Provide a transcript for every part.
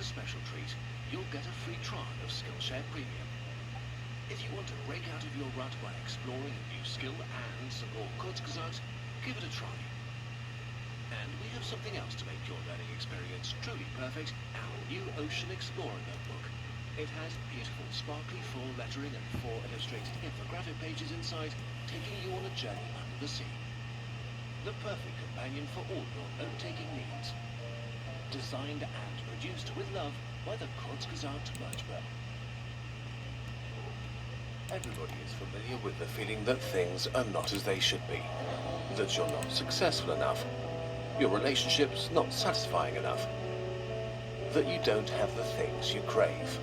special treat, you'll get a free trial of Skillshare Premium. If you want to break out of your rut by exploring a new skill and some more Kurzgesagt, give it a try. And we have something else to make your learning experience truly perfect, our new Ocean Explorer notebook. It has beautiful sparkly full lettering and 4 illustrated infographic pages inside, taking you on a journey under the sea. The perfect companion for all your note-taking needs. Designed and produced with love by the Kurzgesagt Merchbell. Everybody is familiar with the feeling that things are not as they should be. That you're not successful enough. Your relationship's not satisfying enough. That you don't have the things you crave.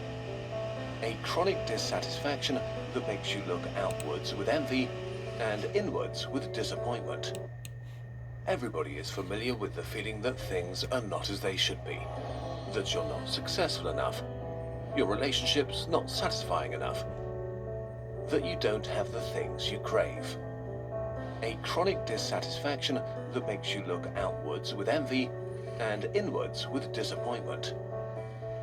A chronic dissatisfaction that makes you look outwards with envy and inwards with disappointment. Everybody is familiar with the feeling that things are not as they should be. That you're not successful enough. Your relationship's not satisfying enough. That you don't have the things you crave. A chronic dissatisfaction that makes you look outwards with envy and inwards with disappointment.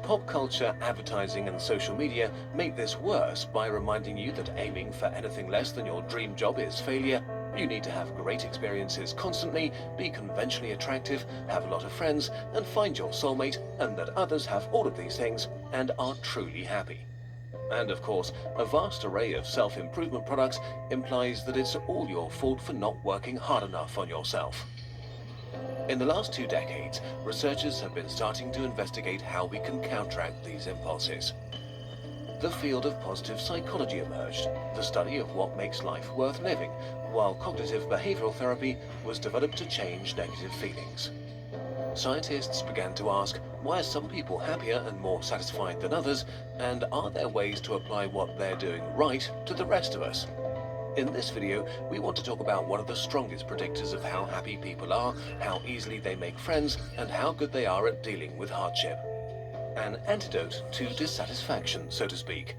Pop culture, advertising and social media make this worse by reminding you that aiming for anything less than your dream job is failure. You need to have great experiences constantly, be conventionally attractive, have a lot of friends, and find your soulmate, and that others have all of these things and are truly happy. And of course, a vast array of self-improvement products implies that it's all your fault for not working hard enough on yourself. In the last 2 decades, researchers have been starting to investigate how we can counteract these impulses. The field of positive psychology emerged, the study of what makes life worth living, while cognitive behavioral therapy was developed to change negative feelings. Scientists began to ask, why are some people happier and more satisfied than others, and are there ways to apply what they're doing right to the rest of us? In this video, we want to talk about one of the strongest predictors of how happy people are, how easily they make friends, and how good they are at dealing with hardship. An antidote to dissatisfaction, so to speak.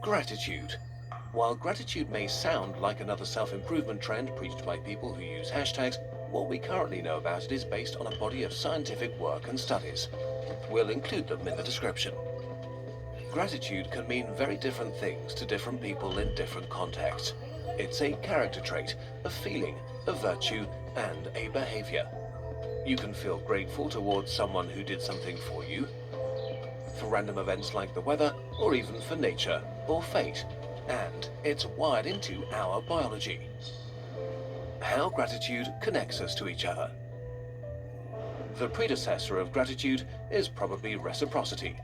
Gratitude. While gratitude may sound like another self-improvement trend preached by people who use hashtags, what we currently know about it is based on a body of scientific work and studies. We'll include them in the description. Gratitude can mean very different things to different people in different contexts. It's a character trait, a feeling, a virtue, and a behavior. You can feel grateful towards someone who did something for you, for random events like the weather, or even for nature or fate. And it's wired into our biology. How gratitude connects us to each other. The predecessor of gratitude is probably reciprocity.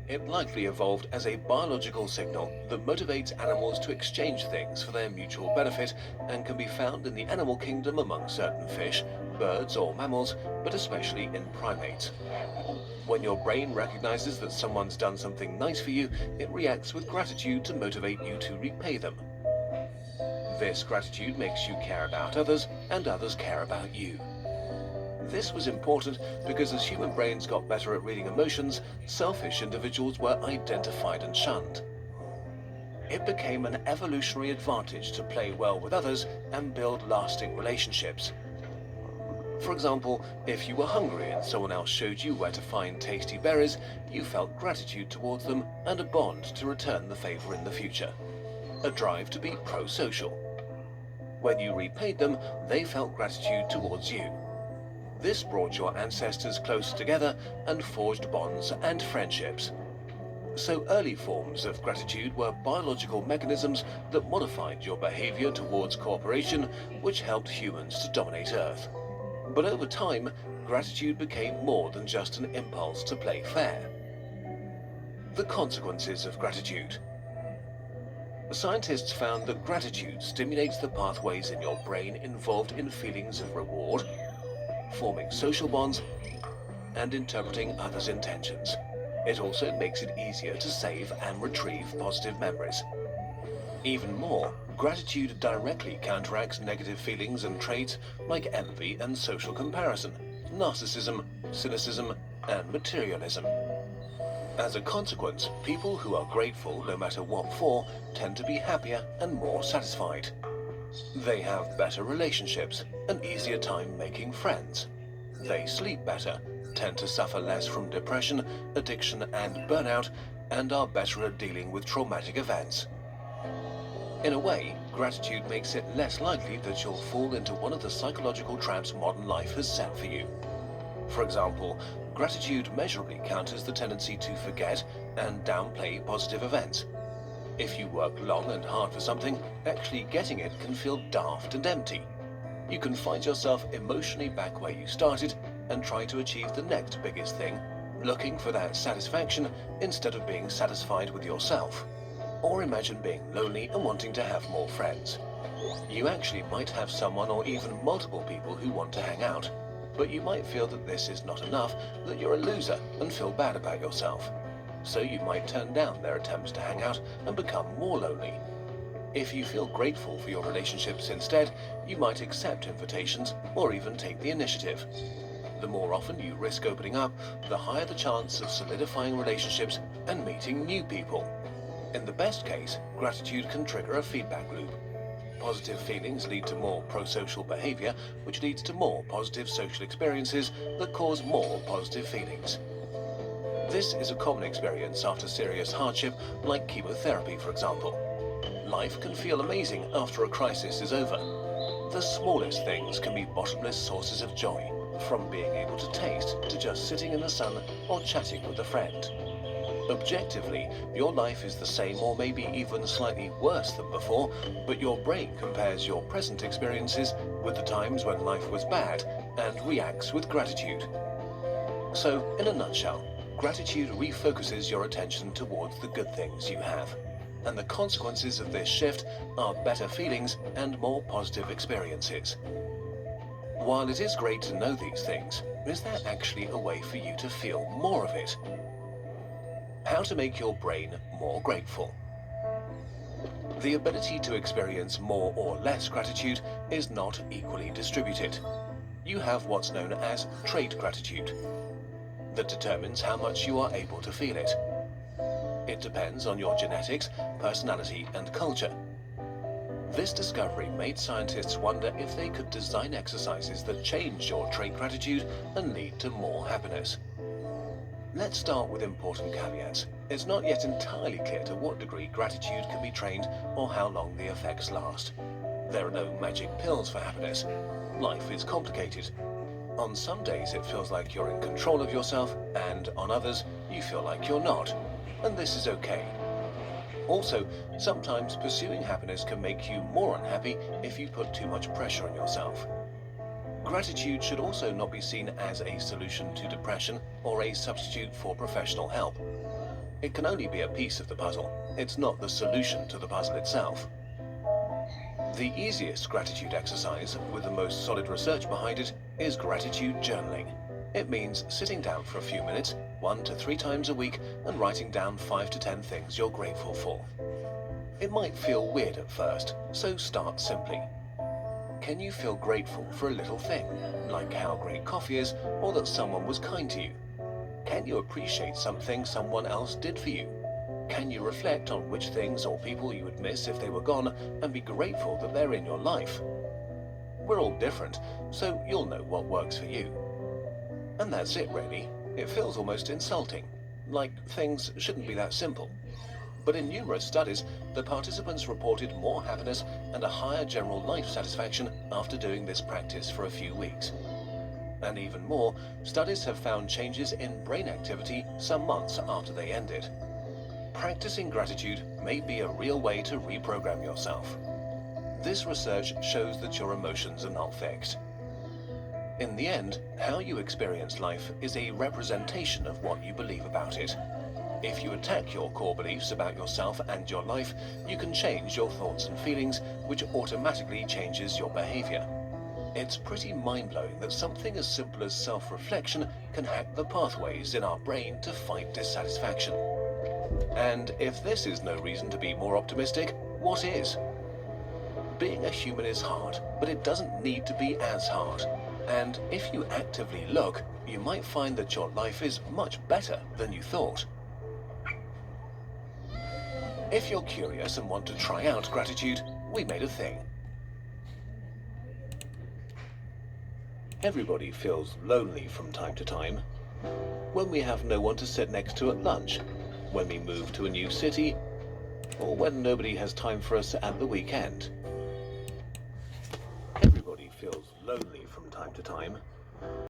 It likely evolved as a biological signal that motivates animals to exchange things for their mutual benefit and can be found in the animal kingdom among certain fish, birds or mammals, but especially in primates. When your brain recognizes that someone's done something nice for you, it reacts with gratitude to motivate you to repay them. This gratitude makes you care about others, and others care about you. This was important because as human brains got better at reading emotions, selfish individuals were identified and shunned. It became an evolutionary advantage to play well with others and build lasting relationships. For example, if you were hungry and someone else showed you where to find tasty berries, you felt gratitude towards them and a bond to return the favor in the future. A drive to be pro-social. When you repaid them, they felt gratitude towards you. This brought your ancestors closer together and forged bonds and friendships. So early forms of gratitude were biological mechanisms that modified your behavior towards cooperation, which helped humans to dominate Earth. But over time, gratitude became more than just an impulse to play fair. The consequences of gratitude. Scientists found that gratitude stimulates the pathways in your brain involved in feelings of reward, forming social bonds, and interpreting others' intentions. It also makes it easier to save and retrieve positive memories. Even more, gratitude directly counteracts negative feelings and traits like envy and social comparison, narcissism, cynicism, and materialism. As a consequence, people who are grateful no matter what for tend to be happier and more satisfied. They have better relationships, an easier time making friends. They sleep better, tend to suffer less from depression, addiction, and burnout, and are better at dealing with traumatic events. In a way, gratitude makes it less likely that you'll fall into one of the psychological traps modern life has set for you. For example, gratitude measurably counters the tendency to forget and downplay positive events. If you work long and hard for something, actually getting it can feel daft and empty. You can find yourself emotionally back where you started and try to achieve the next biggest thing, looking for that satisfaction instead of being satisfied with yourself. Or imagine being lonely and wanting to have more friends. You actually might have someone or even multiple people who want to hang out, but you might feel that this is not enough, that you're a loser and feel bad about yourself. So you might turn down their attempts to hang out and become more lonely. If you feel grateful for your relationships instead, you might accept invitations or even take the initiative. The more often you risk opening up, the higher the chance of solidifying relationships and meeting new people. In the best case, gratitude can trigger a feedback loop. Positive feelings lead to more pro-social behavior, which leads to more positive social experiences that cause more positive feelings. This is a common experience after serious hardship, like chemotherapy, for example. Life can feel amazing after a crisis is over. The smallest things can be bottomless sources of joy, from being able to taste to just sitting in the sun or chatting with a friend. Objectively, your life is the same or maybe even slightly worse than before, but your brain compares your present experiences with the times when life was bad and reacts with gratitude. So, in a nutshell, gratitude refocuses your attention towards the good things you have. And the consequences of this shift are better feelings and more positive experiences. While it is great to know these things, is there actually a way for you to feel more of it? How to make your brain more grateful. The ability to experience more or less gratitude is not equally distributed. You have what's known as trait gratitude, that determines how much you are able to feel it. It depends on your genetics, personality, and culture. This discovery made scientists wonder if they could design exercises that change your trait gratitude and lead to more happiness. Let's start with important caveats. It's not yet entirely clear to what degree gratitude can be trained or how long the effects last. There are no magic pills for happiness. Life is complicated. On some days it feels like you're in control of yourself, and on others you feel like you're not. And this is okay. Also, sometimes pursuing happiness can make you more unhappy if you put too much pressure on yourself. Gratitude should also not be seen as a solution to depression or a substitute for professional help. It can only be a piece of the puzzle. It's not the solution to the puzzle itself. The easiest gratitude exercise, with the most solid research behind it, is gratitude journaling. It means sitting down for a few minutes, 1 to 3 times a week, and writing down 5 to 10 things you're grateful for. It might feel weird at first, so start simply. Can you feel grateful for a little thing, like how great coffee is or that someone was kind to you? Can you appreciate something someone else did for you? Can you reflect on which things or people you would miss if they were gone and be grateful that they're in your life? We're all different, so you'll know what works for you. And that's it really. It feels almost insulting, like things shouldn't be that simple. But in numerous studies, the participants reported more happiness and a higher general life satisfaction after doing this practice for a few weeks. And even more, studies have found changes in brain activity some months after they ended. Practicing gratitude may be a real way to reprogram yourself. This research shows that your emotions are not fixed. In the end, how you experience life is a representation of what you believe about it. If you attack your core beliefs about yourself and your life, you can change your thoughts and feelings, which automatically changes your behavior. It's pretty mind-blowing that something as simple as self-reflection can hack the pathways in our brain to fight dissatisfaction. And if this is no reason to be more optimistic, what is? Being a human is hard, but it doesn't need to be as hard. And if you actively look, you might find that your life is much better than you thought. If you're curious and want to try out gratitude, we made a thing. Everybody feels lonely from time to time. when we have no one to sit next to at lunch, when we move to a new city, or when nobody has time for us at the weekend. Everybody feels lonely from time to time.